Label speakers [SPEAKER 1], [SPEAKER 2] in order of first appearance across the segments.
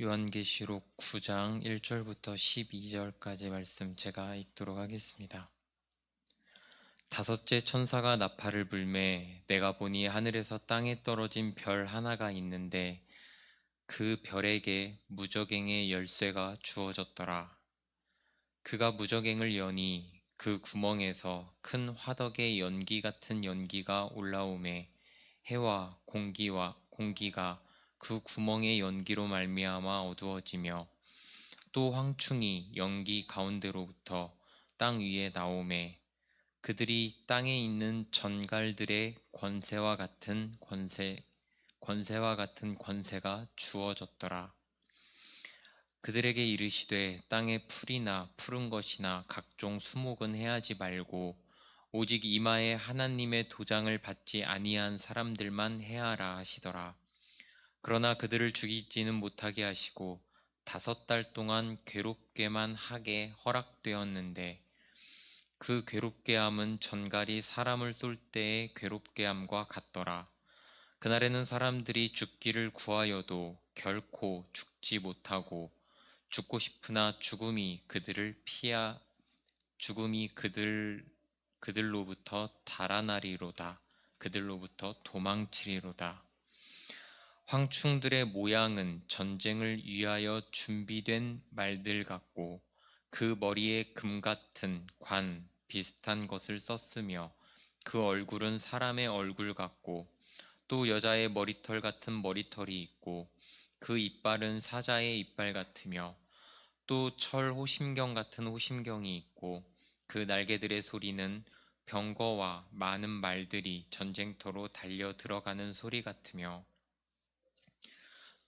[SPEAKER 1] 요한계시록 9장 1절부터 12절까지 말씀 제가 읽도록 하겠습니다. 다섯째 천사가 나팔을 불매 내가 보니 하늘에서 땅에 떨어진 별 하나가 있는데 그 별에게 무저갱의 열쇠가 주어졌더라. 그가 무저갱을 여니 그 구멍에서 큰 화덕의 연기 같은 연기가 올라오매 해와 공기가 그 구멍의 연기로 말미암아 어두워지며 또 황충이 연기 가운데로부터 땅 위에 나오매 그들이 땅에 있는 전갈들의 권세와 같은 권세가 주어졌더라. 그들에게 이르시되 땅에 풀이나 푸른 것이나 각종 수목은 해하지 말고 오직 이마에 하나님의 도장을 받지 아니한 사람들만 해하라 하시더라. 그러나 그들을 죽이지는 못하게 하시고 5달 동안 괴롭게만 하게 허락되었는데 그 괴롭게 함은 전갈이 사람을 쏠 때의 괴롭게 함과 같더라. 그날에는 사람들이 죽기를 구하여도 결코 죽지 못하고 죽고 싶으나 죽음이 그들로부터 달아나리로다. 그들로부터 도망치리로다. 황충들의 모양은 전쟁을 위하여 준비된 말들 같고 그 머리에 금 같은 관 비슷한 것을 썼으며 그 얼굴은 사람의 얼굴 같고 또 여자의 머리털 같은 머리털이 있고 그 이빨은 사자의 이빨 같으며 또 철 호심경 같은 호심경이 있고 그 날개들의 소리는 병거와 많은 말들이 전쟁터로 달려 들어가는 소리 같으며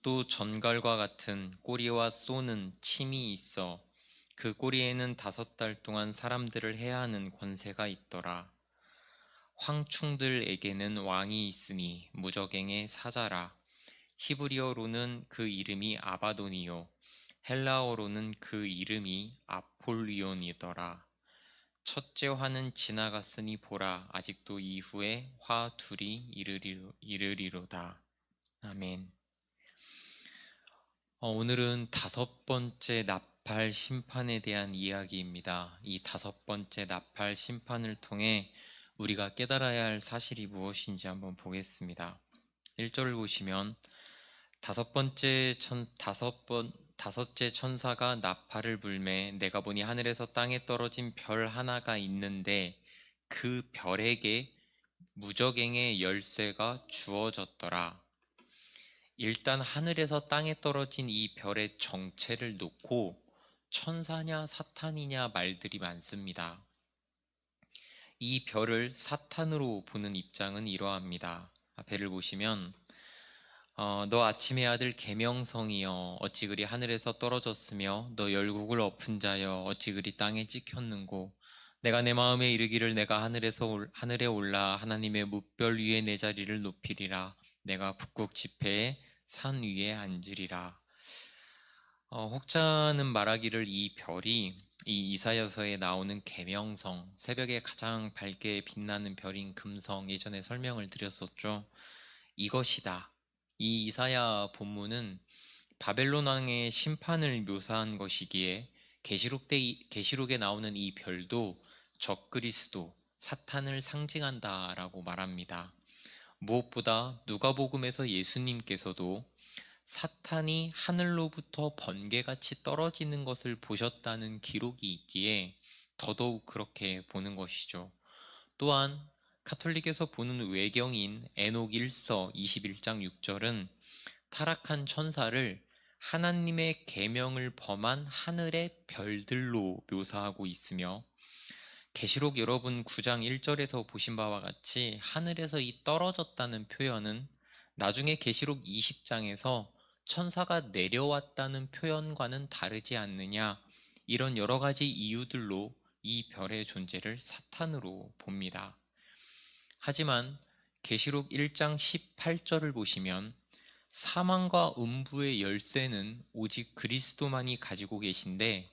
[SPEAKER 1] 또 전갈과 같은 꼬리와 쏘는 침이 있어 그 꼬리에는 5달 동안 사람들을 해야 하는 권세가 있더라. 황충들에게는 왕이 있으니 무저갱의 사자라. 히브리어로는 그 이름이 아바돈이요 헬라어로는 그 이름이 아폴리온이더라. 첫째 화는 지나갔으니 보라 아직도 이후에 화 둘이 이르리로다. 아멘. 오늘은 5번째 나팔 심판에 대한 이야기입니다. 이 5번째 나팔 심판을 통해 우리가 깨달아야 할 사실이 무엇인지 한번 보겠습니다. 1절을 보시면 다섯째 천사가 나팔을 불매 내가 보니 하늘에서 땅에 떨어진 별 하나가 있는데 그 별에게 무저갱의 열쇠가 주어졌더라. 일단 하늘에서 땅에 떨어진 이 별의 정체를 놓고 천사냐 사탄이냐 말들이 많습니다. 이 별을 사탄으로 보는 입장은 이러합니다. 앞에를 보시면 너 아침의 아들 계명성이여 어찌 그리 하늘에서 떨어졌으며 너 열국을 엎은 자여 어찌 그리 땅에 찍혔는고 내가 내 마음에 이르기를 내가 하늘에 올라 하나님의 무별 위에 내 자리를 높이리라 내가 북극 지폐의 산 위에 앉으리라. 혹자는 말하기를 이 별이 이 이사야서에 나오는 계명성, 새벽에 가장 밝게 빛나는 별인 금성, 예전에 설명을 드렸었죠. 이것이다. 이 이사야 본문은 바벨론 왕의 심판을 묘사한 것이기에 계시록에 나오는 이 별도 적그리스도, 사탄을 상징한다라고 말합니다. 무엇보다 누가복음에서 예수님께서도 사탄이 하늘로부터 번개같이 떨어지는 것을 보셨다는 기록이 있기에 더더욱 그렇게 보는 것이죠. 또한 카톨릭에서 보는 외경인 에녹 1서 21장 6절은 타락한 천사를 하나님의 계명을 범한 하늘의 별들로 묘사하고 있으며 계시록 여러분 9장 1절에서 보신 바와 같이 하늘에서 이 떨어졌다는 표현은 나중에 계시록 20장에서 천사가 내려왔다는 표현과는 다르지 않느냐, 이런 여러 가지 이유들로 이 별의 존재를 사탄으로 봅니다. 하지만 계시록 1장 18절을 보시면 사망과 음부의 열쇠는 오직 그리스도만이 가지고 계신데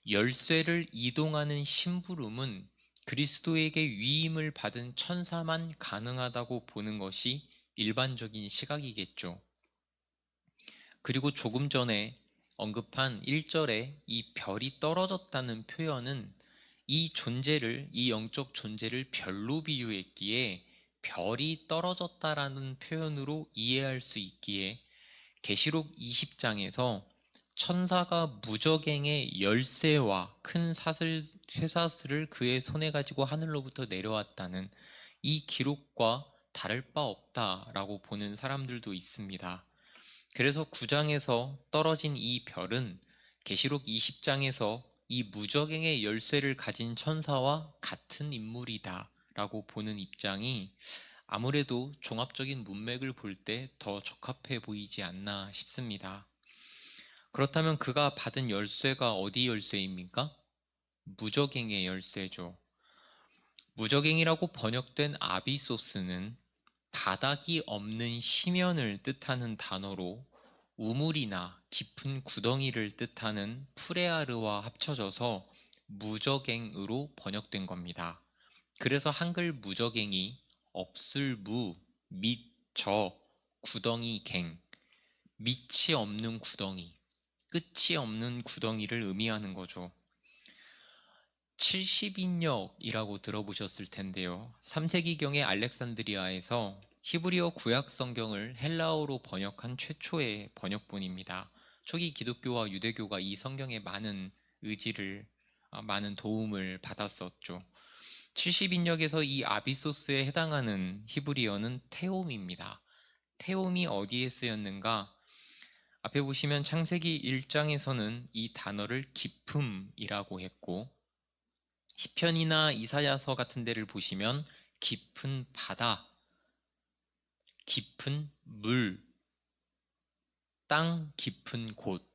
[SPEAKER 1] 열쇠를 이동하는 심부름은 그리스도에게 위임을 받은 천사만 가능하다고 보는 것이 일반적인 시각이겠죠. 그리고 조금 전에 언급한 1절에 이 별이 떨어졌다는 표현은 이 영적 존재를 별로 비유했기에 별이 떨어졌다라는 표현으로 이해할 수 있기에 계시록 20장에서 천사가 무저갱의 열쇠와 큰 쇠사슬을 그의 손에 가지고 하늘로부터 내려왔다는 이 기록과 다를 바 없다라고 보는 사람들도 있습니다. 그래서 9장에서 떨어진 이 별은 계시록 20장에서 이 무저갱의 열쇠를 가진 천사와 같은 인물이다라고 보는 입장이 아무래도 종합적인 문맥을 볼 때 더 적합해 보이지 않나 싶습니다. 그렇다면 그가 받은 열쇠가 어디 열쇠입니까? 무저갱의 열쇠죠. 무저갱이라고 번역된 아비소스는 바닥이 없는 심연을 뜻하는 단어로 우물이나 깊은 구덩이를 뜻하는 프레아르와 합쳐져서 무저갱으로 번역된 겁니다. 그래서 한글 무저갱이 없을 무, 밑, 저, 구덩이 갱, 밑이 없는 구덩이, 끝이 없는 구덩이를 의미하는 거죠. 70인역이라고 들어보셨을 텐데요. 3세기경의 알렉산드리아에서 히브리어 구약 성경을 헬라어로 번역한 최초의 번역본입니다. 초기 기독교와 유대교가 이 성경에 많은 많은 도움을 받았었죠. 70인역에서 이 아비소스에 해당하는 히브리어는 테옴입니다. 테옴이 어디에 쓰였는가? 앞에 보시면 창세기 1장에서는 이 단어를 깊음이라고 했고 시편이나 이사야서 같은 데를 보시면 깊은 바다, 깊은 물, 땅 깊은 곳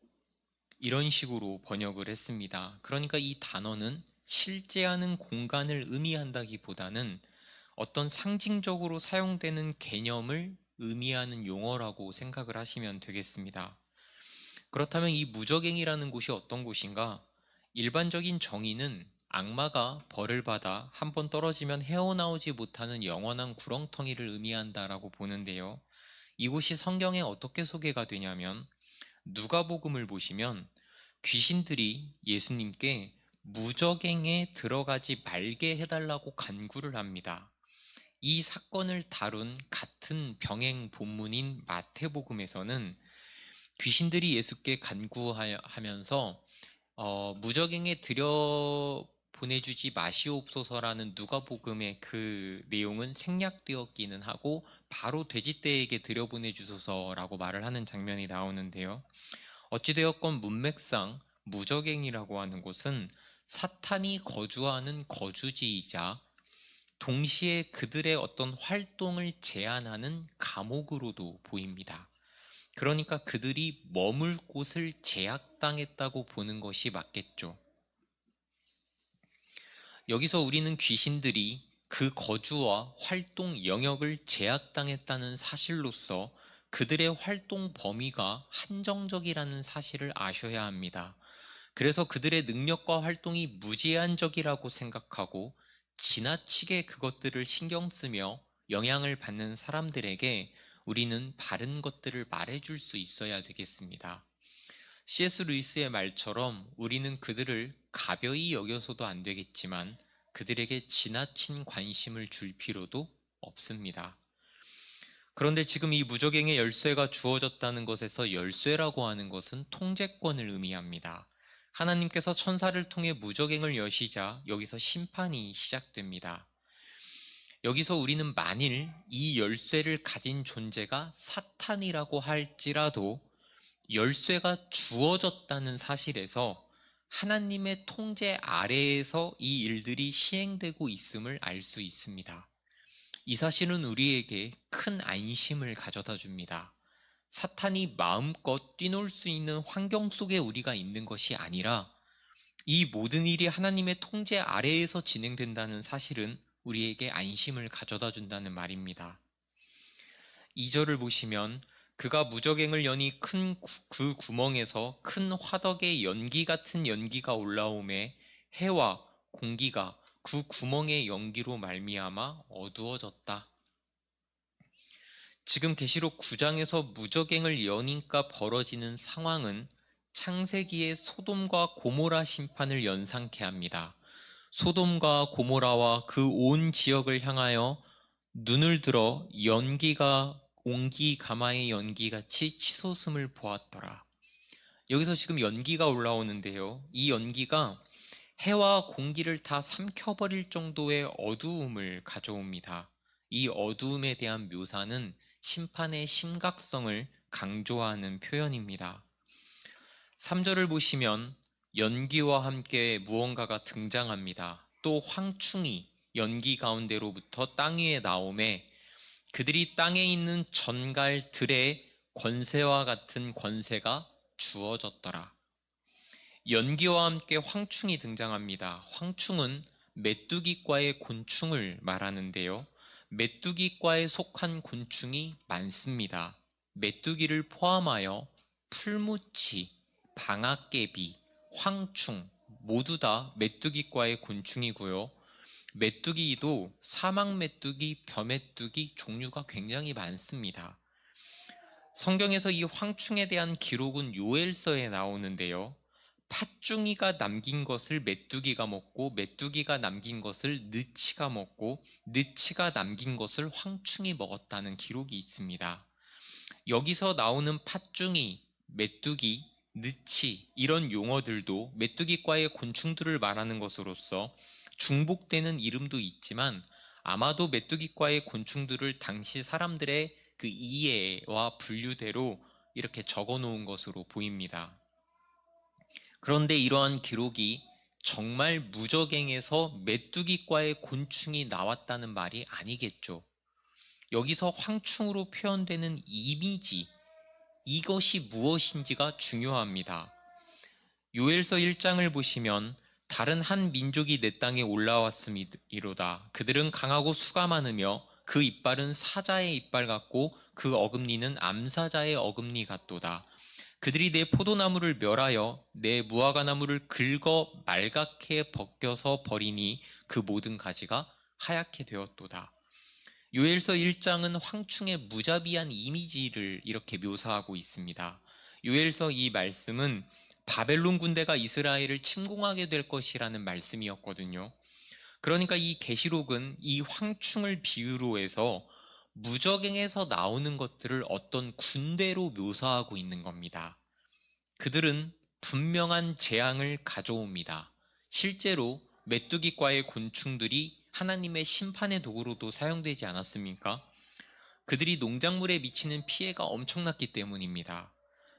[SPEAKER 1] 이런 식으로 번역을 했습니다. 그러니까 이 단어는 실제하는 공간을 의미한다기보다는 어떤 상징적으로 사용되는 개념을 의미하는 용어라고 생각을 하시면 되겠습니다. 그렇다면 이 무저갱이라는 곳이 어떤 곳인가? 일반적인 정의는 악마가 벌을 받아 한번 떨어지면 헤어나오지 못하는 영원한 구렁텅이를 의미한다라고 보는데요. 이곳이 성경에 어떻게 소개가 되냐면 누가복음을 보시면 귀신들이 예수님께 무저갱에 들어가지 말게 해달라고 간구를 합니다. 이 사건을 다룬 같은 병행 본문인 마태복음에서는 귀신들이 예수께 간구하면서 무저갱에 보내주지 마시옵소서라는 누가복음의 그 내용은 생략되었기는 하고 바로 돼지떼에게 들여보내주소서라고 말을 하는 장면이 나오는데요. 어찌되었건 문맥상 무저갱이라고 하는 곳은 사탄이 거주하는 거주지이자 동시에 그들의 어떤 활동을 제한하는 감옥으로도 보입니다. 그러니까 그들이 머물 곳을 제약당했다고 보는 것이 맞겠죠. 여기서 우리는 귀신들이 그 거주와 활동 영역을 제약당했다는 사실로서 그들의 활동 범위가 한정적이라는 사실을 아셔야 합니다. 그래서 그들의 능력과 활동이 무제한적이라고 생각하고 지나치게 그것들을 신경 쓰며 영향을 받는 사람들에게 우리는 바른 것들을 말해줄 수 있어야 되겠습니다. C.S. 루이스의 말처럼 우리는 그들을 가벼이 여겨서도 안 되겠지만 그들에게 지나친 관심을 줄 필요도 없습니다. 그런데 지금 이 무저갱의 열쇠가 주어졌다는 것에서 열쇠라고 하는 것은 통제권을 의미합니다. 하나님께서 천사를 통해 무저갱을 여시자 여기서 심판이 시작됩니다. 여기서 우리는 만일 이 열쇠를 가진 존재가 사탄이라고 할지라도 열쇠가 주어졌다는 사실에서 하나님의 통제 아래에서 이 일들이 시행되고 있음을 알 수 있습니다. 이 사실은 우리에게 큰 안심을 가져다 줍니다. 사탄이 마음껏 뛰놀 수 있는 환경 속에 우리가 있는 것이 아니라 이 모든 일이 하나님의 통제 아래에서 진행된다는 사실은 우리에게 안심을 가져다 준다는 말입니다. 2절을 보시면 그가 무저갱을 여니 큰 그 구멍에서 큰 화덕의 연기 같은 연기가 올라오매 해와 공기가 그 구멍의 연기로 말미암아 어두워졌다. 지금 계시록 9장에서 무저갱을 여니까 벌어지는 상황은 창세기의 소돔과 고모라 심판을 연상케 합니다. 소돔과 고모라와 그 온 지역을 향하여 눈을 들어 연기가 옹기 가마의 연기같이 치솟음을 보았더라. 여기서 지금 연기가 올라오는데요. 이 연기가 해와 공기를 다 삼켜버릴 정도의 어두움을 가져옵니다. 이 어두움에 대한 묘사는 심판의 심각성을 강조하는 표현입니다. 3절을 보시면 연기와 함께 무언가가 등장합니다. 또 황충이 연기 가운데로부터 땅 위에 나오매 그들이 땅에 있는 전갈들의 권세와 같은 권세가 주어졌더라. 연기와 함께 황충이 등장합니다. 황충은 메뚜기과의 곤충을 말하는데요. 메뚜기과에 속한 곤충이 많습니다. 메뚜기를 포함하여 풀무치, 방아깨비, 황충 모두 다 메뚜기과의 곤충이고요. 메뚜기도 사막메뚜기, 벼메뚜기 종류가 굉장히 많습니다. 성경에서 이 황충에 대한 기록은 요엘서에 나오는데요. 팥중이가 남긴 것을 메뚜기가 먹고 메뚜기가 남긴 것을 느치가 먹고 느치가 남긴 것을 황충이 먹었다는 기록이 있습니다. 여기서 나오는 팥중이, 메뚜기, 느치 이런 용어들도 메뚜기과의 곤충들을 말하는 것으로서 중복되는 이름도 있지만 아마도 메뚜기과의 곤충들을 당시 사람들의 그 이해와 분류대로 이렇게 적어 놓은 것으로 보입니다. 그런데 이러한 기록이 정말 무저갱에서 메뚜기과의 곤충이 나왔다는 말이 아니겠죠. 여기서 황충으로 표현되는 이미지, 이것이 무엇인지가 중요합니다. 요엘서 1장을 보시면 다른 한 민족이 내 땅에 올라왔음이로다. 그들은 강하고 수가 많으며 그 이빨은 사자의 이빨 같고 그 어금니는 암사자의 어금니 같도다. 그들이 내 포도나무를 멸하여 내 무화과나무를 긁어 말갛게 벗겨서 버리니 그 모든 가지가 하얗게 되었도다. 요엘서 1장은 황충의 무자비한 이미지를 이렇게 묘사하고 있습니다. 요엘서 이 말씀은 바벨론 군대가 이스라엘을 침공하게 될 것이라는 말씀이었거든요. 그러니까 이 계시록은 이 황충을 비유로 해서 무저갱에서 나오는 것들을 어떤 군대로 묘사하고 있는 겁니다. 그들은 분명한 재앙을 가져옵니다. 실제로 메뚜기과의 곤충들이 하나님의 심판의 도구로도 사용되지 않았습니까? 그들이 농작물에 미치는 피해가 엄청났기 때문입니다.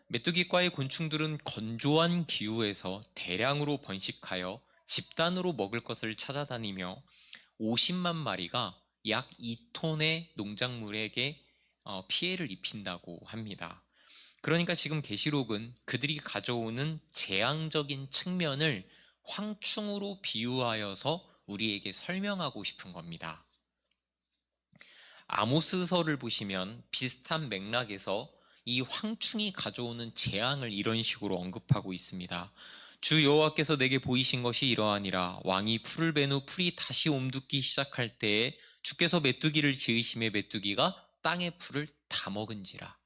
[SPEAKER 1] 메뚜기과의 곤충들은 건조한 기후에서 대량으로 번식하여 집단으로 먹을 것을 찾아다니며 50만 마리가 약 2톤의 농작물에게 피해를 입힌다고 합니다. 그러니까 지금 계시록은 그들이 가져오는 재앙적인 측면을 황충으로 비유하여서 우리에게 설명하고 싶은 겁니다. 아모스서를 보시면 비슷한 맥락에서 이 황충이 가져오는 재앙을 이런 식으로 언급하고 있습니다. 주 여호와께서 내게 보이신 것이 이러하니라. 왕이 풀을 벤 후 풀이 다시 옴듣기 시작할 때에 주께서 메뚜기를 지으심에 메뚜기가 땅의 풀을 다 먹은지라.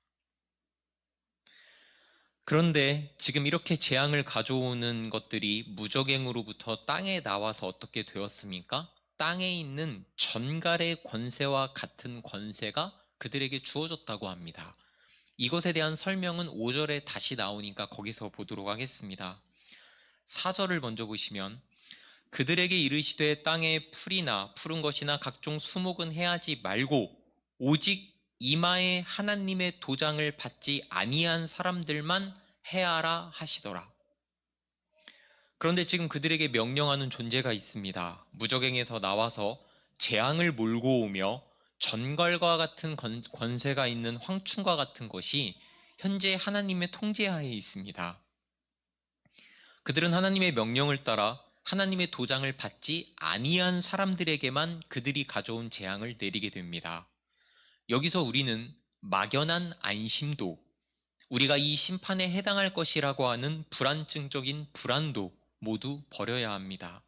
[SPEAKER 1] 그런데 지금 이렇게 재앙을 가져오는 것들이 무저갱으로부터 땅에 나와서 어떻게 되었습니까? 땅에 있는 전갈의 권세와 같은 권세가 그들에게 주어졌다고 합니다. 이것에 대한 설명은 5절에 다시 나오니까 거기서 보도록 하겠습니다. 4절을 먼저 보시면 그들에게 이르시되 땅에 풀이나 푸른 것이나 각종 수목은 해하지 말고 오직 이마에 하나님의 도장을 받지 아니한 사람들만 해하라 하시더라. 그런데 지금 그들에게 명령하는 존재가 있습니다. 무저갱에서 나와서 재앙을 몰고 오며 전갈과 같은 권세가 있는 황충과 같은 것이 현재 하나님의 통제하에 있습니다. 그들은 하나님의 명령을 따라 하나님의 도장을 받지 아니한 사람들에게만 그들이 가져온 재앙을 내리게 됩니다. 여기서 우리는 막연한 안심도, 우리가 이 심판에 해당할 것이라고 하는 불안증적인 불안도 모두 버려야 합니다.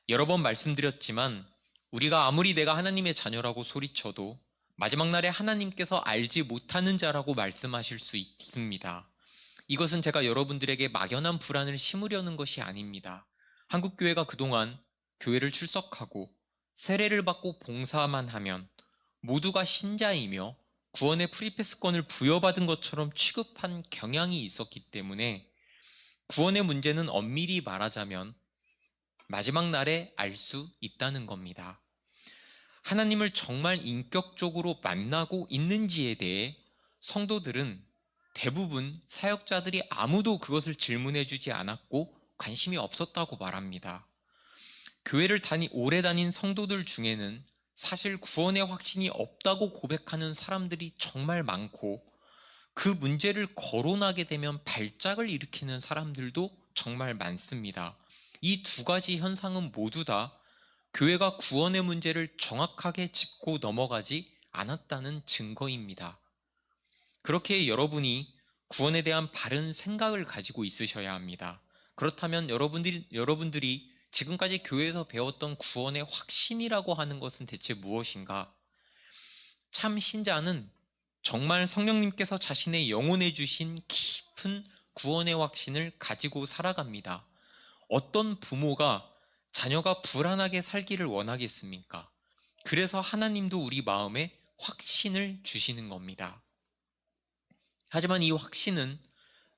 [SPEAKER 1] 여러 번 말씀드렸지만 우리가 아무리 내가 하나님의 자녀라고 소리쳐도 마지막 날에 하나님께서 알지 못하는 자라고 말씀하실 수 있습니다. 이것은 제가 여러분들에게 막연한 불안을 심으려는 것이 아닙니다. 한국교회가 그동안 교회를 출석하고 세례를 받고 봉사만 하면 모두가 신자이며 구원의 프리패스권을 부여받은 것처럼 취급한 경향이 있었기 때문에 구원의 문제는 엄밀히 말하자면 마지막 날에 알 수 있다는 겁니다. 하나님을 정말 인격적으로 만나고 있는지에 대해 성도들은 대부분 사역자들이 아무도 그것을 질문해 주지 않았고 관심이 없었다고 말합니다. 교회를 오래 다닌 성도들 중에는 사실 구원의 확신이 없다고 고백하는 사람들이 정말 많고 그 문제를 거론하게 되면 발작을 일으키는 사람들도 정말 많습니다. 이 두 가지 현상은 모두 다 교회가 구원의 문제를 정확하게 짚고 넘어가지 않았다는 증거입니다. 그렇게 여러분이 구원에 대한 바른 생각을 가지고 있으셔야 합니다. 그렇다면 여러분들이 지금까지 교회에서 배웠던 구원의 확신이라고 하는 것은 대체 무엇인가? 참 신자는 정말 성령님께서 자신의 영혼에 주신 깊은 구원의 확신을 가지고 살아갑니다. 어떤 부모가 자녀가 불안하게 살기를 원하겠습니까? 그래서 하나님도 우리 마음에 확신을 주시는 겁니다. 하지만 이 확신은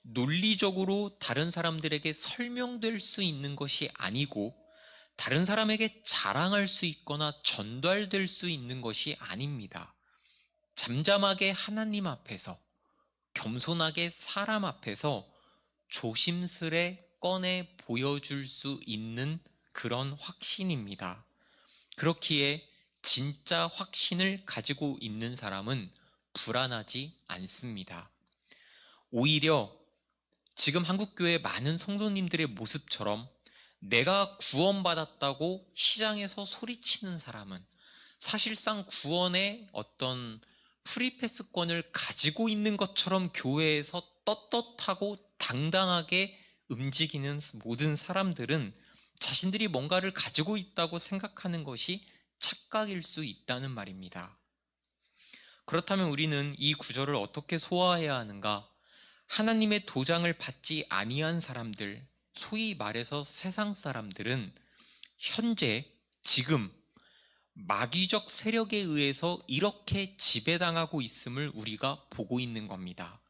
[SPEAKER 1] 논리적으로 다른 사람들에게 설명될 수 있는 것이 아니고 다른 사람에게 자랑할 수 있거나 전달될 수 있는 것이 아닙니다. 잠잠하게 하나님 앞에서, 겸손하게 사람 앞에서 조심스레 꺼내 보여줄 수 있는 그런 확신입니다. 그렇기에 진짜 확신을 가지고 있는 사람은 불안하지 않습니다. 오히려 지금 한국교회 많은 성도님들의 모습처럼 내가 구원받았다고 시장에서 소리치는 사람은 사실상 구원의 어떤 프리패스권을 가지고 있는 것처럼 교회에서 떳떳하고 당당하게 움직이는 모든 사람들은 자신들이 뭔가를 가지고 있다고 생각하는 것이 착각일 수 있다는 말입니다. 그렇다면 우리는 이 구절을 어떻게 소화해야 하는가? 하나님의 도장을 받지 아니한 사람들, 소위 말해서 세상 사람들은 현재, 지금 마귀적 세력에 의해서 이렇게 지배당하고 있음을 우리가 보고 있는 겁니다.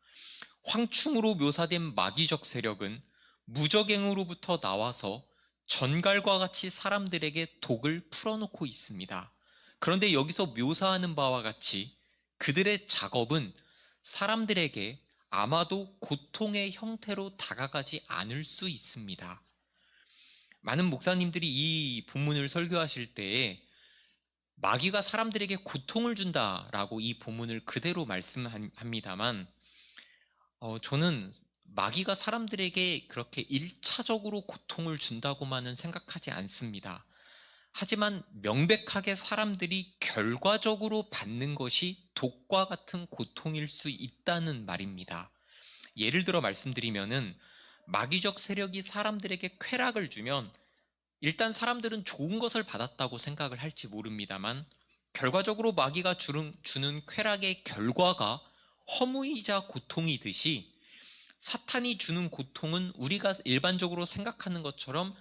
[SPEAKER 1] 황충으로 묘사된 마귀적 세력은 무적행으로부터 나와서 전갈과 같이 사람들에게 독을 풀어놓고 있습니다. 그런데 여기서 묘사하는 바와 같이 그들의 작업은 사람들에게 아마도 고통의 형태로 다가가지 않을 수 있습니다. 많은 목사님들이 이 본문을 설교하실 때에 마귀가 사람들에게 고통을 준다라고 이 본문을 그대로 말씀합니다만 저는 마귀가 사람들에게 그렇게 1차적으로 고통을 준다고만은 생각하지 않습니다. 하지만 명백하게 사람들이 결과적으로 받는 것이 독과 같은 고통일 수 있다는 말입니다. 예를 들어 말씀드리면은 마귀적 세력이 사람들에게 쾌락을 주면 일단 사람들은 좋은 것을 받았다고 생각을 할지 모릅니다만 결과적으로 마귀가 주는 쾌락의 결과가 허무이자 고통이듯이 사탄이 주는 고통은 우리가 일반적으로 생각하는 것처럼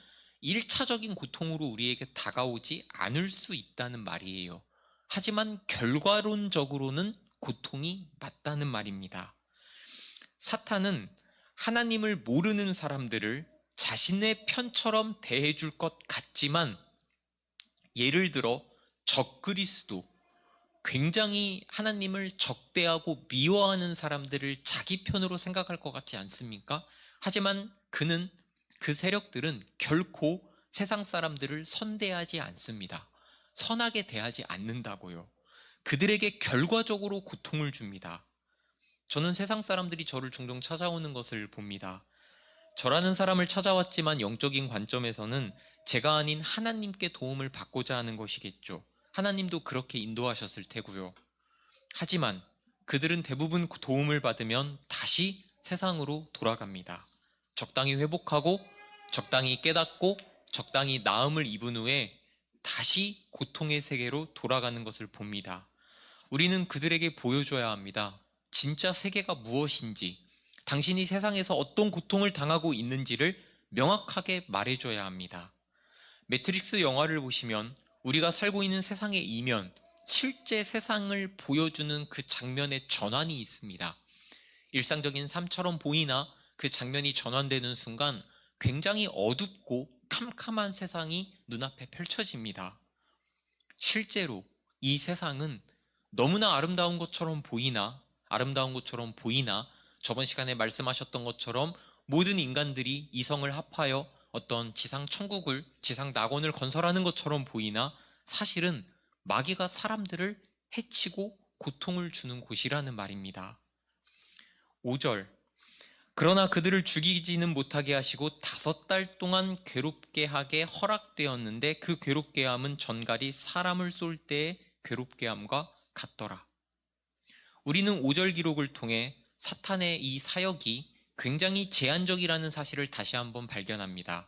[SPEAKER 1] 1차적인 고통으로 우리에게 다가오지 않을 수 있다는 말이에요. 하지만 결과론적으로는 고통이 맞다는 말입니다. 사탄은 하나님을 모르는 사람들을 자신의 편처럼 대해줄 것 같지만 예를 들어 적그리스도, 굉장히 하나님을 적대하고 미워하는 사람들을 자기 편으로 생각할 것 같지 않습니까? 하지만 그 세력들은 결코 세상 사람들을 선대하지 않습니다. 선하게 대하지 않는다고요. 그들에게 결과적으로 고통을 줍니다. 저는 세상 사람들이 저를 종종 찾아오는 것을 봅니다. 저라는 사람을 찾아왔지만 영적인 관점에서는 제가 아닌 하나님께 도움을 받고자 하는 것이겠죠. 하나님도 그렇게 인도하셨을 테고요. 하지만 그들은 대부분 도움을 받으면 다시 세상으로 돌아갑니다. 적당히 회복하고 적당히 깨닫고 적당히 나음을 입은 후에 다시 고통의 세계로 돌아가는 것을 봅니다. 우리는 그들에게 보여줘야 합니다. 진짜 세계가 무엇인지, 당신이 세상에서 어떤 고통을 당하고 있는지를 명확하게 말해줘야 합니다. 매트릭스 영화를 보시면 우리가 살고 있는 세상의 이면, 실제 세상을 보여주는 그 장면의 전환이 있습니다. 일상적인 삶처럼 보이나 그 장면이 전환되는 순간 굉장히 어둡고 캄캄한 세상이 눈앞에 펼쳐집니다. 실제로 이 세상은 너무나 아름다운 것처럼 보이나 저번 시간에 말씀하셨던 것처럼 모든 인간들이 이성을 합하여 어떤 지상 천국을, 지상 낙원을 건설하는 것처럼 보이나 사실은 마귀가 사람들을 해치고 고통을 주는 곳이라는 말입니다. 5절, 그러나 그들을 죽이지는 못하게 하시고 5달 동안 괴롭게 하게 허락되었는데 그 괴롭게 함은 전갈이 사람을 쏠 때의 괴롭게 함과 같더라. 우리는 5절 기록을 통해 사탄의 이 사역이 굉장히 제한적이라는 사실을 다시 한번 발견합니다.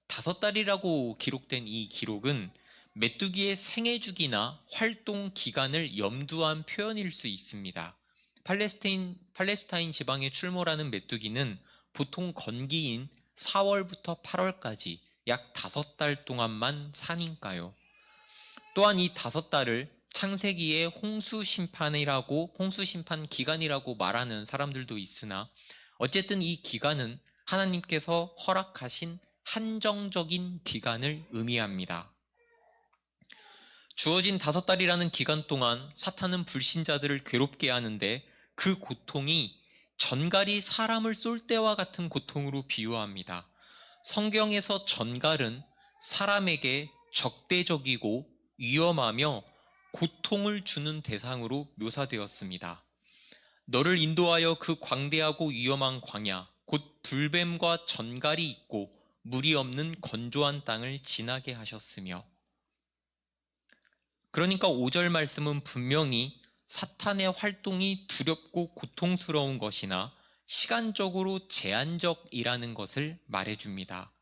[SPEAKER 1] 5달이라고 기록된 이 기록은 메뚜기의 생애주기나 활동 기간을 염두한 표현일 수 있습니다. 팔레스타인 지방에 출몰하는 메뚜기는 보통 건기인 4월부터 8월까지 약 5달 동안만 사니까요. 또한 이 5달을 창세기의 홍수 심판 기간이라고 말하는 사람들도 있으나 어쨌든 이 기간은 하나님께서 허락하신 한정적인 기간을 의미합니다. 주어진 5달이라는 기간 동안 사탄은 불신자들을 괴롭게 하는데 그 고통이 전갈이 사람을 쏠 때와 같은 고통으로 비유합니다. 성경에서 전갈은 사람에게 적대적이고 위험하며 고통을 주는 대상으로 묘사되었습니다. 너를 인도하여 그 광대하고 위험한 광야, 곧 불뱀과 전갈이 있고 물이 없는 건조한 땅을 지나게 하셨으며, 그러니까 5절 말씀은 분명히 사탄의 활동이 두렵고 고통스러운 것이나 시간적으로 제한적이라는 것을 말해줍니다.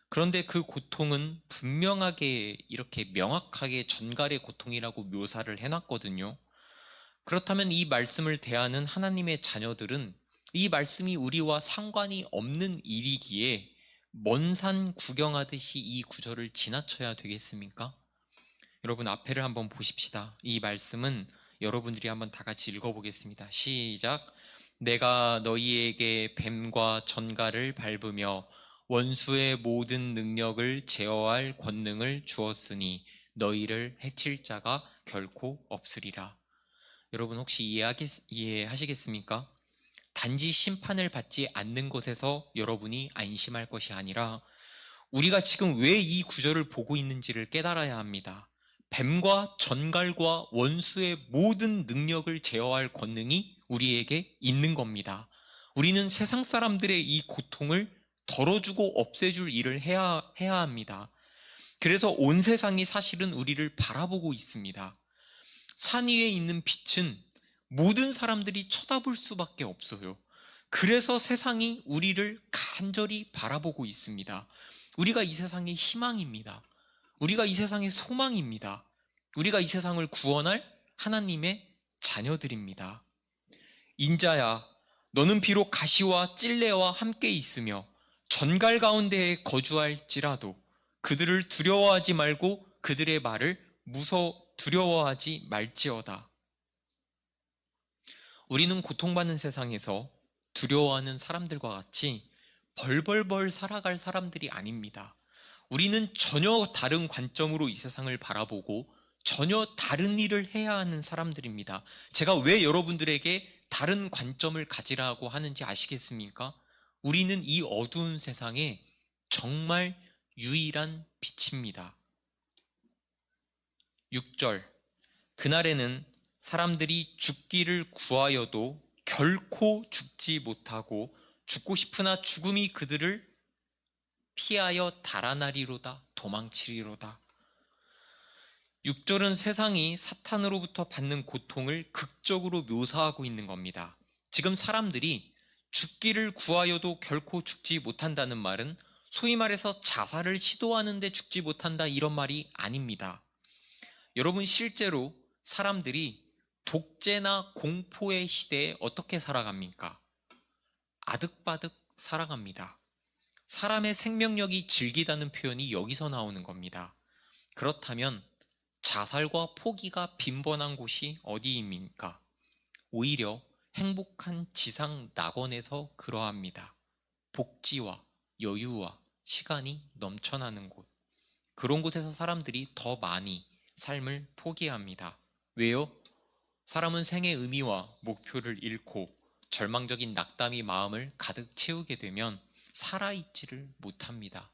[SPEAKER 1] 그런데 그 고통은 분명하게 이렇게 명확하게 전갈의 고통이라고 묘사를 해놨거든요. 그렇다면 이 말씀을 대하는 하나님의 자녀들은 이 말씀이 우리와 상관이 없는 일이기에 먼 산 구경하듯이 이 구절을 지나쳐야 되겠습니까? 여러분 앞에를 한번 보십시다. 이 말씀은 여러분들이 한번 다 같이 읽어보겠습니다. 시작. 내가 너희에게 뱀과 전갈을 밟으며 원수의 모든 능력을 제어할 권능을 주었으니 너희를 해칠 자가 결코 없으리라. 여러분 혹시 이해하시겠습니까? 단지 심판을 받지 않는 것에서 여러분이 안심할 것이 아니라 우리가 지금 왜 이 구절을 보고 있는지를 깨달아야 합니다. 뱀과 전갈과 원수의 모든 능력을 제어할 권능이 우리에게 있는 겁니다. 우리는 세상 사람들의 이 고통을 덜어주고 없애줄 일을 해야 합니다. 그래서 온 세상이 사실은 우리를 바라보고 있습니다. 산 위에 있는 빛은 모든 사람들이 쳐다볼 수밖에 없어요. 그래서 세상이 우리를 간절히 바라보고 있습니다. 우리가 이 세상의 희망입니다. 우리가 이 세상의 소망입니다. 우리가 이 세상을 구원할 하나님의 자녀들입니다. 인자야, 너는 비록 가시와 찔레와 함께 있으며 전갈 가운데에 거주할지라도 그들을 두려워하지 말고 그들의 말을 두려워하지 말지어다. 우리는 고통받는 세상에서 두려워하는 사람들과 같이 벌벌벌 살아갈 사람들이 아닙니다. 우리는 전혀 다른 관점으로 이 세상을 바라보고 전혀 다른 일을 해야 하는 사람들입니다. 제가 왜 여러분들에게 다른 관점을 가지라고 하는지 아시겠습니까? 우리는 이 어두운 세상에 정말 유일한 빛입니다. 6절, 그날에는 사람들이 죽기를 구하여도 결코 죽지 못하고 죽고 싶으나 죽음이 그들을 피하여 달아나리로다, 도망치리로다. 6절은 세상이 사탄으로부터 받는 고통을 극적으로 묘사하고 있는 겁니다. 지금 사람들이 죽기를 구하여도 결코 죽지 못한다는 말은 소위 말해서 자살을 시도하는데 죽지 못한다 이런 말이 아닙니다. 여러분 실제로 사람들이 독재나 공포의 시대에 어떻게 살아갑니까? 아득바득 살아갑니다. 사람의 생명력이 질기다는 표현이 여기서 나오는 겁니다. 그렇다면 자살과 포기가 빈번한 곳이 어디입니까? 오히려 행복한 지상 낙원에서 그러합니다. 복지와 여유와 시간이 넘쳐나는 곳. 그런 곳에서 사람들이 더 많이 삶을 포기합니다. 왜요? 사람은 생의 의미와 목표를 잃고 절망적인 낙담이 마음을 가득 채우게 되면 살아있지를 못합니다.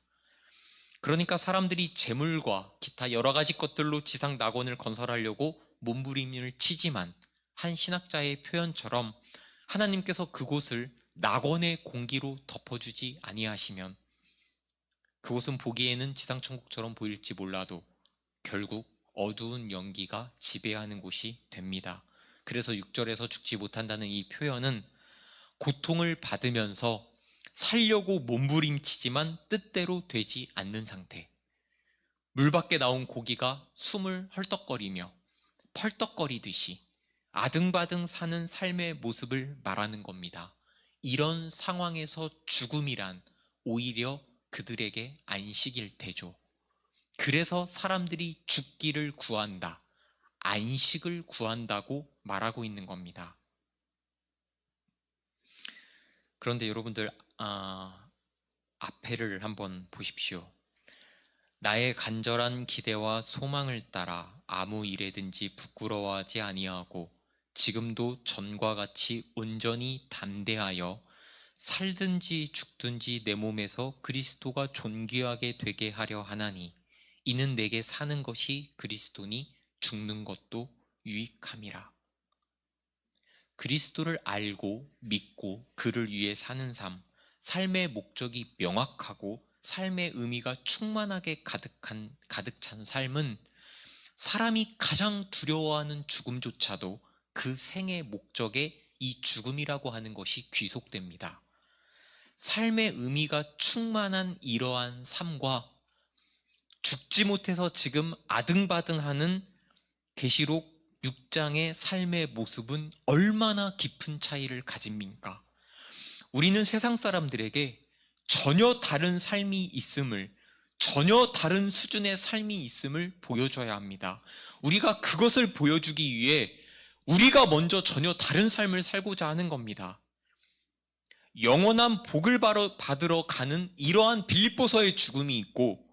[SPEAKER 1] 그러니까 사람들이 재물과 기타 여러 가지 것들로 지상 낙원을 건설하려고 몸부림을 치지만 한 신학자의 표현처럼 하나님께서 그곳을 낙원의 공기로 덮어주지 아니하시면 그곳은 보기에는 지상천국처럼 보일지 몰라도 결국 어두운 연기가 지배하는 곳이 됩니다. 그래서 6절에서 죽지 못한다는 이 표현은 고통을 받으면서 살려고 몸부림치지만 뜻대로 되지 않는 상태. 물 밖에 나온 고기가 숨을 헐떡거리며 펄떡거리듯이 아등바등 사는 삶의 모습을 말하는 겁니다. 이런 상황에서 죽음이란 오히려 그들에게 안식일 테죠. 그래서 사람들이 죽기를 구한다, 안식을 구한다고 말하고 있는 겁니다. 그런데 여러분들 앞에를 한번 보십시오. 나의 간절한 기대와 소망을 따라 아무 일에든지 부끄러워하지 아니하고 지금도 전과 같이 온전히 담대하여 살든지 죽든지 내 몸에서 그리스도가 존귀하게 되게 하려 하나니 이는 내게 사는 것이 그리스도니 죽는 것도 유익함이라. 그리스도를 알고 믿고 그를 위해 사는 삶, 삶의 목적이 명확하고 삶의 의미가 충만하게 가득 찬 삶은 사람이 가장 두려워하는 죽음조차도 그 생의 목적에 이 죽음이라고 하는 것이 귀속됩니다. 삶의 의미가 충만한 이러한 삶과 죽지 못해서 지금 아등바등하는 계시록 6장의 삶의 모습은 얼마나 깊은 차이를 가집니까? 우리는 세상 사람들에게 전혀 다른 삶이 있음을, 전혀 다른 수준의 삶이 있음을 보여줘야 합니다. 우리가 그것을 보여주기 위해 우리가 먼저 전혀 다른 삶을 살고자 하는 겁니다. 영원한 복을 받으러 가는 이러한 빌립보서의 죽음이 있고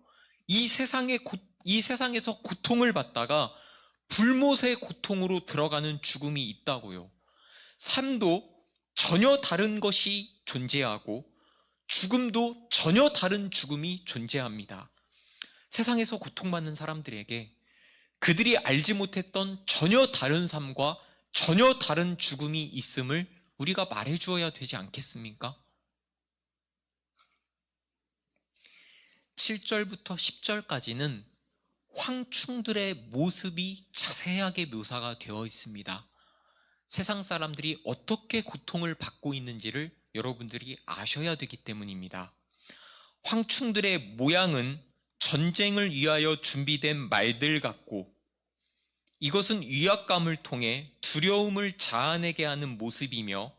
[SPEAKER 1] 이 세상에서 고통을 받다가 불못의 고통으로 들어가는 죽음이 있다고요. 삶도 전혀 다른 것이 존재하고 죽음도 전혀 다른 죽음이 존재합니다. 세상에서 고통받는 사람들에게 그들이 알지 못했던 전혀 다른 삶과 전혀 다른 죽음이 있음을 우리가 말해주어야 되지 않겠습니까? 7절부터 10절까지는 황충들의 모습이 자세하게 묘사가 되어 있습니다. 세상 사람들이 어떻게 고통을 받고 있는지를 여러분들이 아셔야 되기 때문입니다. 황충들의 모양은 전쟁을 위하여 준비된 말들 같고 이것은 위압감을 통해 두려움을 자아내게 하는 모습이며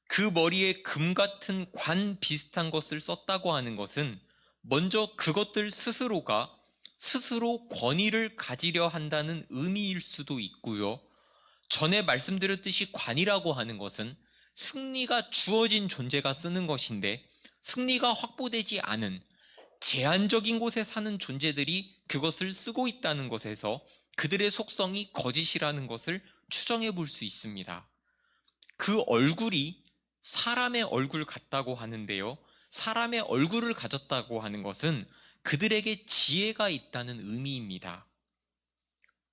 [SPEAKER 1] 그 머리에 금 같은 관 비슷한 것을 썼다고 하는 것은 먼저 그것들 스스로가 스스로 권위를 가지려 한다는 의미일 수도 있고요. 전에 말씀드렸듯이 관이라고 하는 것은 승리가 주어진 존재가 쓰는 것인데 승리가 확보되지 않은 제한적인 곳에 사는 존재들이 그것을 쓰고 있다는 것에서 그들의 속성이 거짓이라는 것을 추정해 볼 수 있습니다. 그 얼굴이 사람의 얼굴 같다고 하는데요. 사람의 얼굴을 가졌다고 하는 것은 그들에게 지혜가 있다는 의미입니다.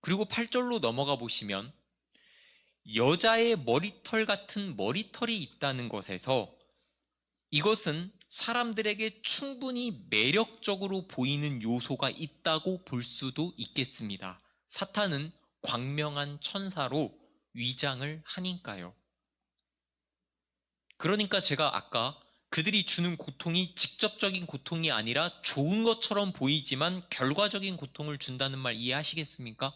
[SPEAKER 1] 그리고 8절로 넘어가 보시면 여자의 머리털 같은 머리털이 있다는 것에서 이것은 사람들에게 충분히 매력적으로 보이는 요소가 있다고 볼 수도 있겠습니다. 사탄은 광명한 천사로 위장을 하니까요. 그러니까 제가 아까 그들이 주는 고통이 직접적인 고통이 아니라 좋은 것처럼 보이지만 결과적인 고통을 준다는 말 이해하시겠습니까?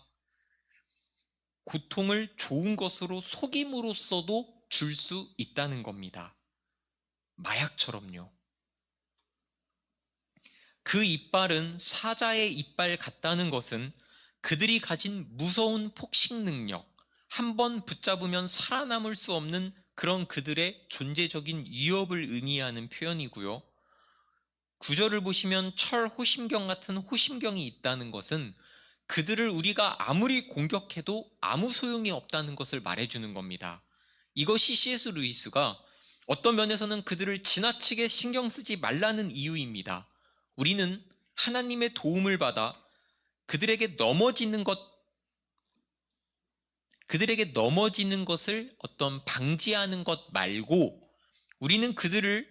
[SPEAKER 1] 고통을 좋은 것으로 속임으로써도 줄 수 있다는 겁니다. 마약처럼요. 그 이빨은 사자의 이빨 같다는 것은 그들이 가진 무서운 폭식 능력, 한번 붙잡으면 살아남을 수 없는 그런 그들의 존재적인 위협을 의미하는 표현이고요. 구절을 보시면 철호심경 같은 호심경이 있다는 것은 그들을 우리가 아무리 공격해도 아무 소용이 없다는 것을 말해주는 겁니다. 이것이 C.S. 루이스가 어떤 면에서는 그들을 지나치게 신경 쓰지 말라는 이유입니다. 우리는 하나님의 도움을 받아 그들에게 넘어지는 것을 어떤 방지하는 것 말고 우리는 그들을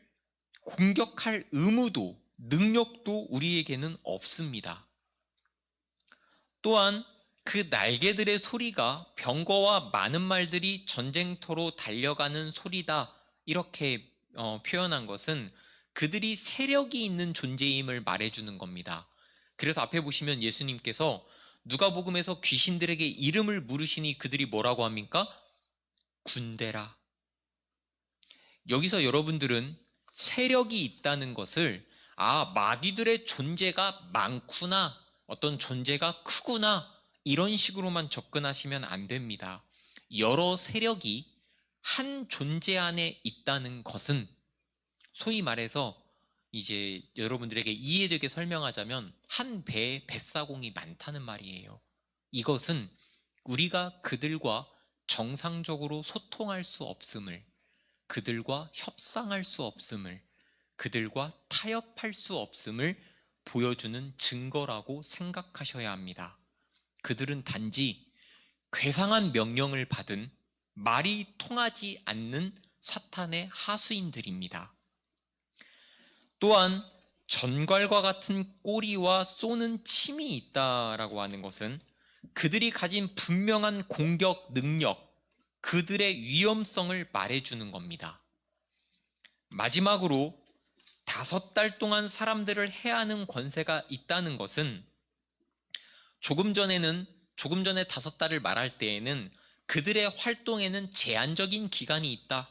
[SPEAKER 1] 공격할 의무도 능력도 우리에게는 없습니다. 또한 그 날개들의 소리가 병거와 많은 말들이 전쟁터로 달려가는 소리다 이렇게 표현한 것은 그들이 세력이 있는 존재임을 말해주는 겁니다. 그래서 앞에 보시면 예수님께서 누가복음에서 귀신들에게 이름을 물으시니 그들이 뭐라고 합니까? 군대라. 여기서 여러분들은 세력이 있다는 것을 마귀들의 존재가 많구나, 어떤 존재가 크구나 이런 식으로만 접근하시면 안 됩니다. 여러 세력이 한 존재 안에 있다는 것은 소위 말해서 이제 여러분들에게 이해되게 설명하자면 한 배에 뱃사공이 많다는 말이에요. 이것은 우리가 그들과 정상적으로 소통할 수 없음을, 그들과 협상할 수 없음을, 그들과 타협할 수 없음을 보여주는 증거라고 생각하셔야 합니다. 그들은 단지 괴상한 명령을 받은 말이 통하지 않는 사탄의 하수인들입니다. 또한 전갈과 같은 꼬리와 쏘는 침이 있다라고 하는 것은 그들이 가진 분명한 공격 능력, 그들의 위험성을 말해주는 겁니다. 마지막으로 5달 동안 사람들을 해하는 권세가 있다는 것은 조금 전에 5달을 말할 때에는 그들의 활동에는 제한적인 기간이 있다.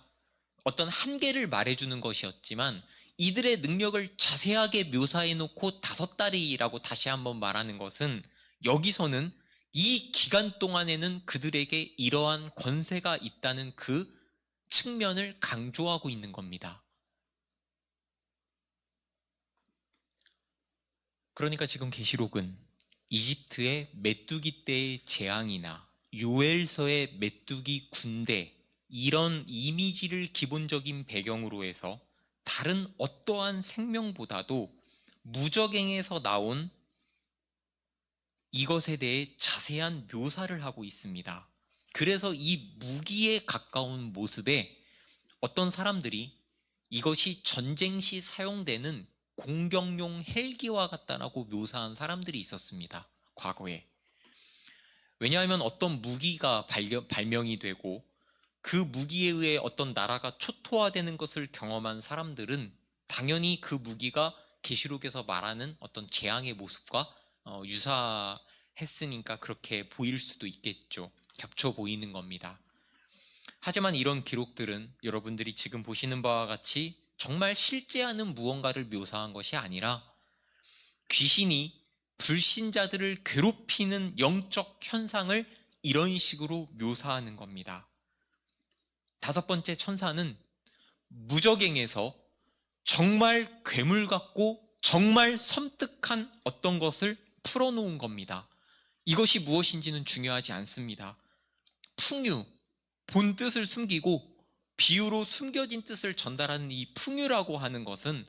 [SPEAKER 1] 어떤 한계를 말해주는 것이었지만 이들의 능력을 자세하게 묘사해 놓고 5달이라고 다시 한번 말하는 것은 여기서는 이 기간 동안에는 그들에게 이러한 권세가 있다는 그 측면을 강조하고 있는 겁니다. 그러니까 지금 계시록은 이집트의 메뚜기 떼의 재앙이나 요엘서의 메뚜기 군대 이런 이미지를 기본적인 배경으로 해서 다른 어떠한 생명보다도 무적행에서 나온 이것에 대해 자세한 묘사를 하고 있습니다. 그래서 이 무기에 가까운 모습에 어떤 사람들이 이것이 전쟁 시 사용되는 공격용 헬기와 같다라고 묘사한 사람들이 있었습니다. 과거에. 왜냐하면 어떤 무기가 발명이 되고 그 무기에 의해 어떤 나라가 초토화되는 것을 경험한 사람들은 당연히 그 무기가 계시록에서 말하는 어떤 재앙의 모습과 유사했으니까 그렇게 보일 수도 있겠죠. 겹쳐 보이는 겁니다. 하지만 이런 기록들은 여러분들이 지금 보시는 바와 같이 정말 실제하는 무언가를 묘사한 것이 아니라 귀신이 불신자들을 괴롭히는 영적 현상을 이런 식으로 묘사하는 겁니다. 5번째 천사는 무적행에서 정말 괴물 같고 정말 섬뜩한 어떤 것을 풀어놓은 겁니다. 이것이 무엇인지는 중요하지 않습니다. 풍유, 본 뜻을 숨기고 비유로 숨겨진 뜻을 전달하는 이 풍유라고 하는 것은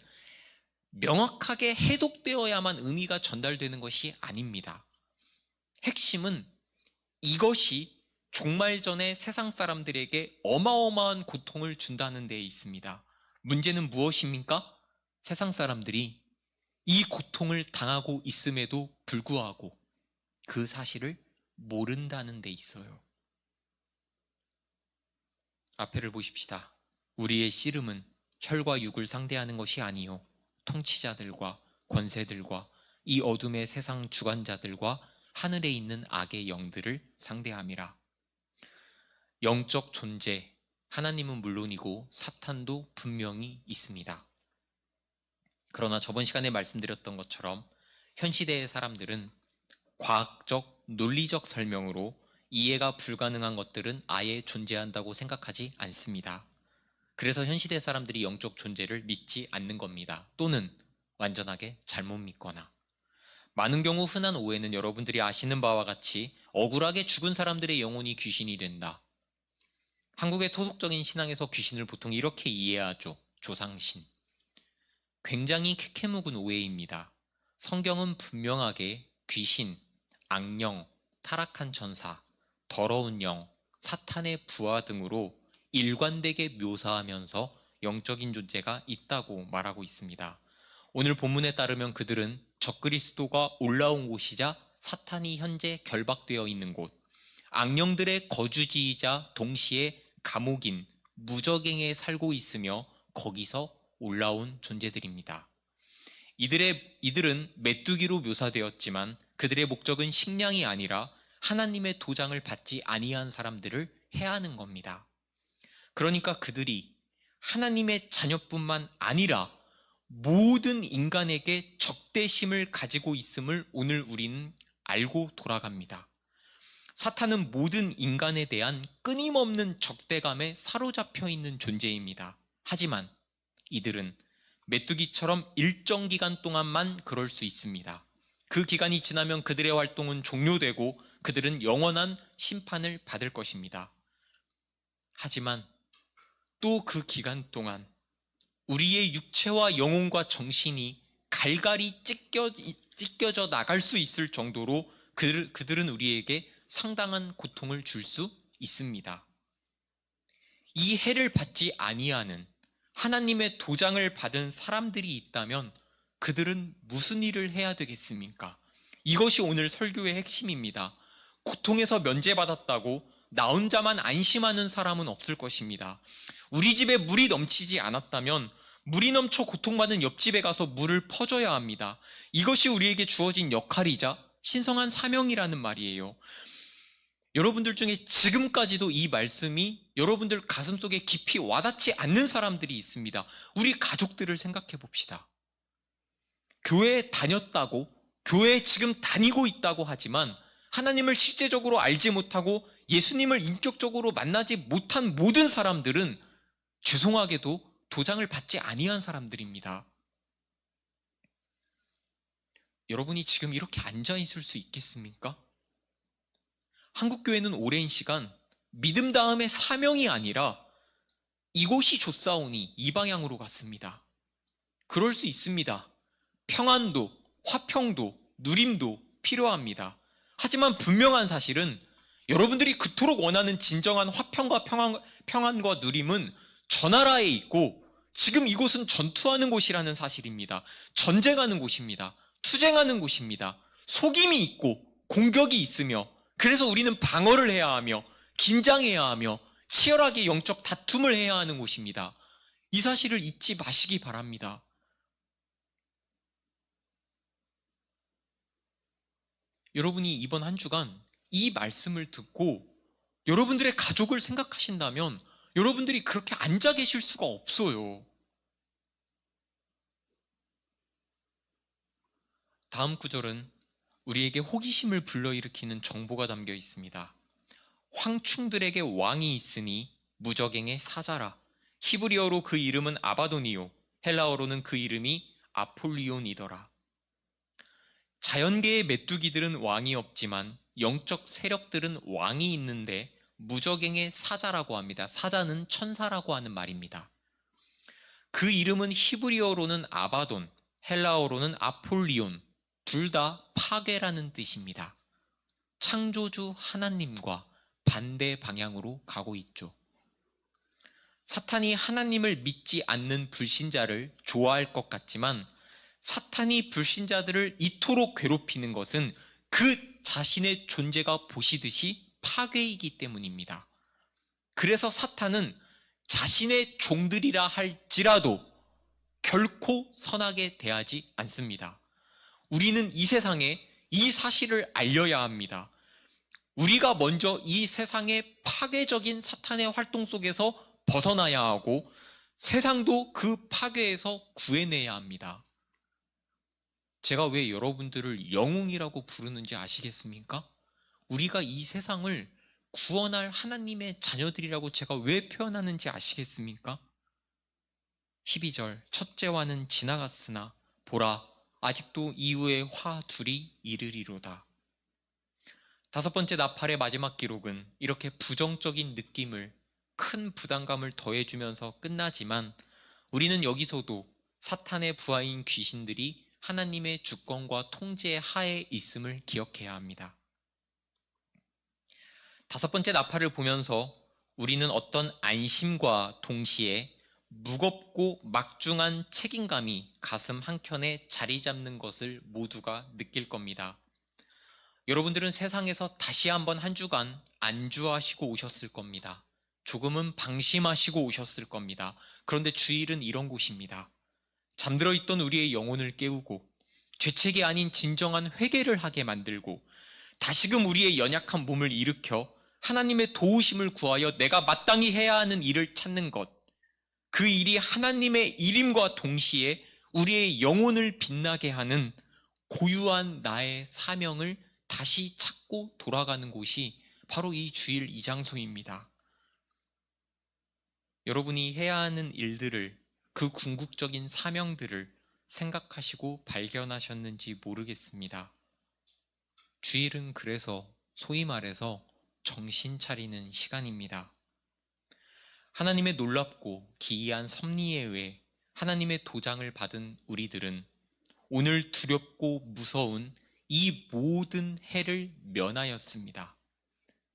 [SPEAKER 1] 명확하게 해독되어야만 의미가 전달되는 것이 아닙니다. 핵심은 이것이 종말 전에 세상 사람들에게 어마어마한 고통을 준다는 데에 있습니다. 문제는 무엇입니까? 세상 사람들이 이 고통을 당하고 있음에도 불구하고 그 사실을 모른다는 데 있어요. 앞에를 보십시다. 우리의 씨름은 혈과 육을 상대하는 것이 아니요 통치자들과 권세들과 이 어둠의 세상 주관자들과 하늘에 있는 악의 영들을 상대함이라. 영적 존재, 하나님은 물론이고 사탄도 분명히 있습니다. 그러나 저번 시간에 말씀드렸던 것처럼 현 시대의 사람들은 과학적, 논리적 설명으로 이해가 불가능한 것들은 아예 존재한다고 생각하지 않습니다. 그래서 현 시대 사람들이 영적 존재를 믿지 않는 겁니다. 또는 완전하게 잘못 믿거나. 많은 경우 흔한 오해는 여러분들이 아시는 바와 같이 억울하게 죽은 사람들의 영혼이 귀신이 된다. 한국의 토속적인 신앙에서 귀신을 보통 이렇게 이해하죠. 조상신. 굉장히 캐캐묵은 오해입니다. 성경은 분명하게 귀신, 악령, 타락한 천사, 더러운 영, 사탄의 부하 등으로 일관되게 묘사하면서 영적인 존재가 있다고 말하고 있습니다. 오늘 본문에 따르면 그들은 적그리스도가 올라온 곳이자 사탄이 현재 결박되어 있는 곳, 악령들의 거주지이자 동시에 감옥인 무저갱에 살고 있으며 거기서 올라온 존재들입니다. 이들은 메뚜기로 묘사되었지만 그들의 목적은 식량이 아니라 하나님의 도장을 받지 아니한 사람들을 해하는 겁니다. 그러니까 그들이 하나님의 자녀뿐만 아니라 모든 인간에게 적대심을 가지고 있음을 오늘 우리는 알고 돌아갑니다. 사탄은 모든 인간에 대한 끊임없는 적대감에 사로잡혀 있는 존재입니다. 하지만 이들은 메뚜기처럼 일정 기간 동안만 그럴 수 있습니다. 그 기간이 지나면 그들의 활동은 종료되고 그들은 영원한 심판을 받을 것입니다. 하지만 또 그 기간 동안 우리의 육체와 영혼과 정신이 갈갈이 찢겨져 나갈 수 있을 정도로 그들은 우리에게 상당한 고통을 줄 수 있습니다. 이 해를 받지 아니하는 하나님의 도장을 받은 사람들이 있다면 그들은 무슨 일을 해야 되겠습니까? 이것이 오늘 설교의 핵심입니다. 고통에서 면제받았다고 나 혼자만 안심하는 사람은 없을 것입니다. 우리 집에 물이 넘치지 않았다면 물이 넘쳐 고통받는 옆집에 가서 물을 퍼줘야 합니다. 이것이 우리에게 주어진 역할이자 신성한 사명이라는 말이에요. 여러분들 중에 지금까지도 이 말씀이 여러분들 가슴속에 깊이 와닿지 않는 사람들이 있습니다. 우리 가족들을 생각해 봅시다. 교회에 다녔다고, 교회에 지금 다니고 있다고 하지만 하나님을 실제적으로 알지 못하고 예수님을 인격적으로 만나지 못한 모든 사람들은 죄송하게도 도장을 받지 아니한 사람들입니다. 여러분이 지금 이렇게 앉아 있을 수 있겠습니까? 한국교회는 오랜 시간 믿음 다음에 사명이 아니라 이곳이 좋사오니 이 방향으로 갔습니다. 그럴 수 있습니다. 평안도, 화평도, 누림도 필요합니다. 하지만 분명한 사실은 여러분들이 그토록 원하는 진정한 화평과 평안과 누림은 저 나라에 있고 지금 이곳은 전투하는 곳이라는 사실입니다. 전쟁하는 곳입니다. 투쟁하는 곳입니다. 속임이 있고 공격이 있으며 그래서 우리는 방어를 해야 하며 긴장해야 하며 치열하게 영적 다툼을 해야 하는 곳입니다. 이 사실을 잊지 마시기 바랍니다. 여러분이 이번 한 주간 이 말씀을 듣고 여러분들의 가족을 생각하신다면 여러분들이 그렇게 앉아 계실 수가 없어요. 다음 구절은 우리에게 호기심을 불러일으키는 정보가 담겨 있습니다. 황충들에게 왕이 있으니 무저갱의 사자라. 히브리어로 그 이름은 아바도니요, 헬라어로는 그 이름이 아폴리온이더라. 자연계의 메뚜기들은 왕이 없지만 영적 세력들은 왕이 있는데 무저갱의 사자라고 합니다. 사자는 천사라고 하는 말입니다. 그 이름은 히브리어로는 아바돈, 헬라어로는 아폴리온, 둘 다 파괴라는 뜻입니다. 창조주 하나님과 반대 방향으로 가고 있죠. 사탄이 하나님을 믿지 않는 불신자를 좋아할 것 같지만 사탄이 불신자들을 이토록 괴롭히는 것은 그 자신의 존재가 보시듯이 파괴이기 때문입니다. 그래서 사탄은 자신의 종들이라 할지라도 결코 선하게 대하지 않습니다. 우리는 이 세상에 이 사실을 알려야 합니다. 우리가 먼저 이 세상의 파괴적인 사탄의 활동 속에서 벗어나야 하고 세상도 그 파괴에서 구해내야 합니다. 제가 왜 여러분들을 영웅이라고 부르는지 아시겠습니까? 우리가 이 세상을 구원할 하나님의 자녀들이라고 제가 왜 표현하는지 아시겠습니까? 12절 첫째와는 지나갔으나 보라 아직도 이후의 화 둘이 이르리로다. 다섯 번째 나팔의 마지막 기록은 이렇게 부정적인 느낌을 큰 부담감을 더해주면서 끝나지만 우리는 여기서도 사탄의 부하인 귀신들이 하나님의 주권과 통제 하에 있음을 기억해야 합니다. 다섯 번째 나팔을 보면서 우리는 어떤 안심과 동시에 무겁고 막중한 책임감이 가슴 한켠에 자리 잡는 것을 모두가 느낄 겁니다. 여러분들은 세상에서 다시 한번 한 주간 안주하시고 오셨을 겁니다. 조금은 방심하시고 오셨을 겁니다. 그런데 주일은 이런 곳입니다. 잠들어 있던 우리의 영혼을 깨우고 죄책이 아닌 진정한 회개를 하게 만들고 다시금 우리의 연약한 몸을 일으켜 하나님의 도우심을 구하여 내가 마땅히 해야 하는 일을 찾는 것, 그 일이 하나님의 일임과 동시에 우리의 영혼을 빛나게 하는 고유한 나의 사명을 다시 찾고 돌아가는 곳이 바로 이 주일 이 장소입니다. 여러분이 해야 하는 일들을, 그 궁극적인 사명들을 생각하시고 발견하셨는지 모르겠습니다. 주일은 그래서 소위 말해서 정신 차리는 시간입니다. 하나님의 놀랍고 기이한 섭리에 의해 하나님의 도장을 받은 우리들은 오늘 두렵고 무서운 이 모든 해를 면하였습니다.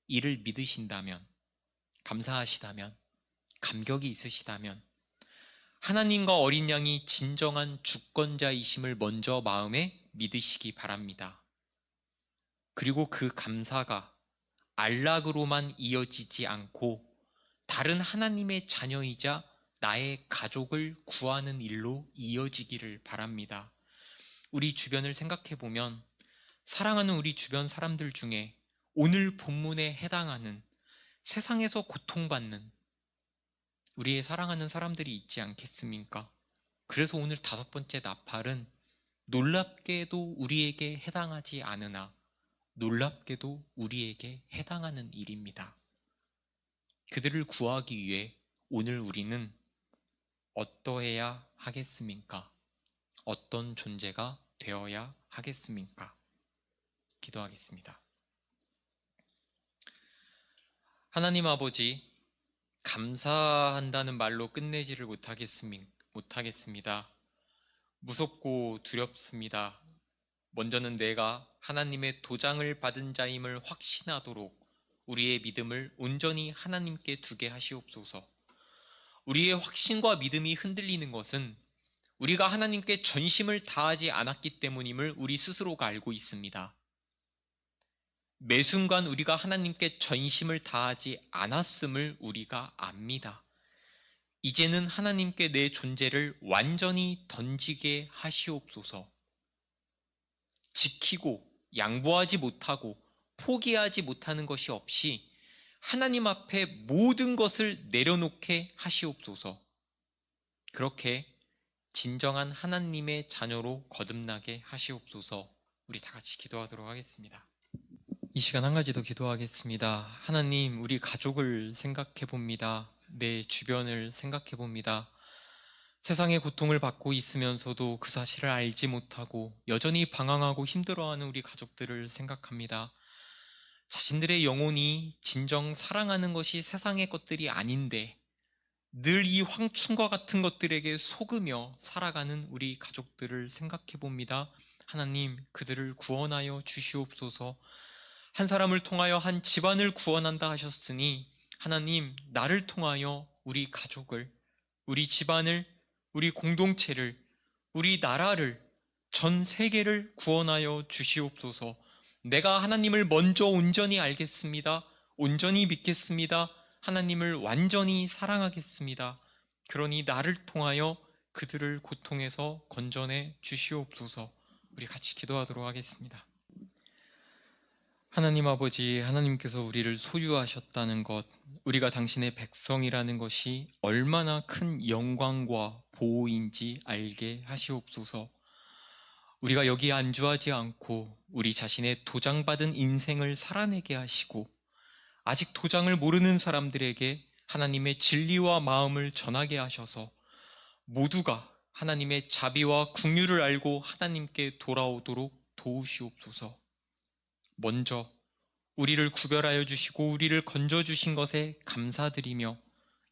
[SPEAKER 1] 이를 믿으신다면, 감사하시다면, 감격이 있으시다면 하나님과 어린 양이 진정한 주권자이심을 먼저 마음에 믿으시기 바랍니다. 그리고 그 감사가 안락으로만 이어지지 않고 다른 하나님의 자녀이자 나의 가족을 구하는 일로 이어지기를 바랍니다. 우리 주변을 생각해 보면 사랑하는 우리 주변 사람들 중에 오늘 본문에 해당하는 세상에서 고통받는 우리의 사랑하는 사람들이 있지 않겠습니까? 그래서 오늘 다섯 번째 나팔은 놀랍게도 우리에게 해당하지 않으나 놀랍게도 우리에게 해당하는 일입니다. 그들을 구하기 위해 오늘 우리는 어떠해야 하겠습니까? 어떤 존재가 되어야 하겠습니까? 기도하겠습니다. 하나님 아버지, 감사한다는 말로 끝내지를 못하겠습니다. 무섭고 두렵습니다. 먼저는 내가 하나님의 도장을 받은 자임을 확신하도록 우리의 믿음을 온전히 하나님께 두게 하시옵소서. 우리의 확신과 믿음이 흔들리는 것은 우리가 하나님께 전심을 다하지 않았기 때문임을 우리 스스로가 알고 있습니다. 매 순간 우리가 하나님께 전심을 다하지 않았음을 우리가 압니다. 이제는 하나님께 내 존재를 완전히 던지게 하시옵소서. 지키고 양보하지 못하고 포기하지 못하는 것이 없이 하나님 앞에 모든 것을 내려놓게 하시옵소서. 그렇게 진정한 하나님의 자녀로 거듭나게 하시옵소서. 우리 다 같이 기도하도록 하겠습니다. 이 시간 한 가지 더 기도하겠습니다. 하나님, 우리 가족을 생각해 봅니다. 내 주변을 생각해 봅니다. 세상의 고통을 받고 있으면서도 그 사실을 알지 못하고 여전히 방황하고 힘들어하는 우리 가족들을 생각합니다. 자신들의 영혼이 진정 사랑하는 것이 세상의 것들이 아닌데 늘 이 황충과 같은 것들에게 속으며 살아가는 우리 가족들을 생각해 봅니다. 하나님, 그들을 구원하여 주시옵소서. 한 사람을 통하여 한 집안을 구원한다 하셨으니 하나님, 나를 통하여 우리 가족을, 우리 집안을, 우리 공동체를, 우리 나라를, 전 세계를 구원하여 주시옵소서. 내가 하나님을 먼저 온전히 알겠습니다. 온전히 믿겠습니다. 하나님을 완전히 사랑하겠습니다. 그러니 나를 통하여 그들을 고통에서 건져내 주시옵소서. 우리 같이 기도하도록 하겠습니다.
[SPEAKER 2] 하나님 아버지, 하나님께서 우리를 소유하셨다는 것, 우리가 당신의 백성이라는 것이 얼마나 큰 영광과 보호인지 알게 하시옵소서. 우리가 여기 안주하지 않고 우리 자신의 도장받은 인생을 살아내게 하시고, 아직 도장을 모르는 사람들에게 하나님의 진리와 마음을 전하게 하셔서 모두가 하나님의 자비와 긍휼을 알고 하나님께 돌아오도록 도우시옵소서. 먼저 우리를 구별하여 주시고 우리를 건져 주신 것에 감사드리며,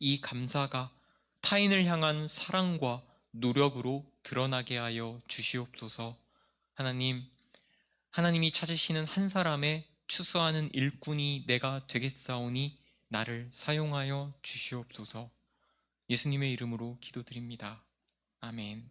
[SPEAKER 2] 이 감사가 타인을 향한 사랑과 노력으로 드러나게 하여 주시옵소서. 하나님, 하나님이 찾으시는 한 사람의 추수하는 일꾼이 내가 되겠사오니 나를 사용하여 주시옵소서. 예수님의 이름으로 기도드립니다. 아멘.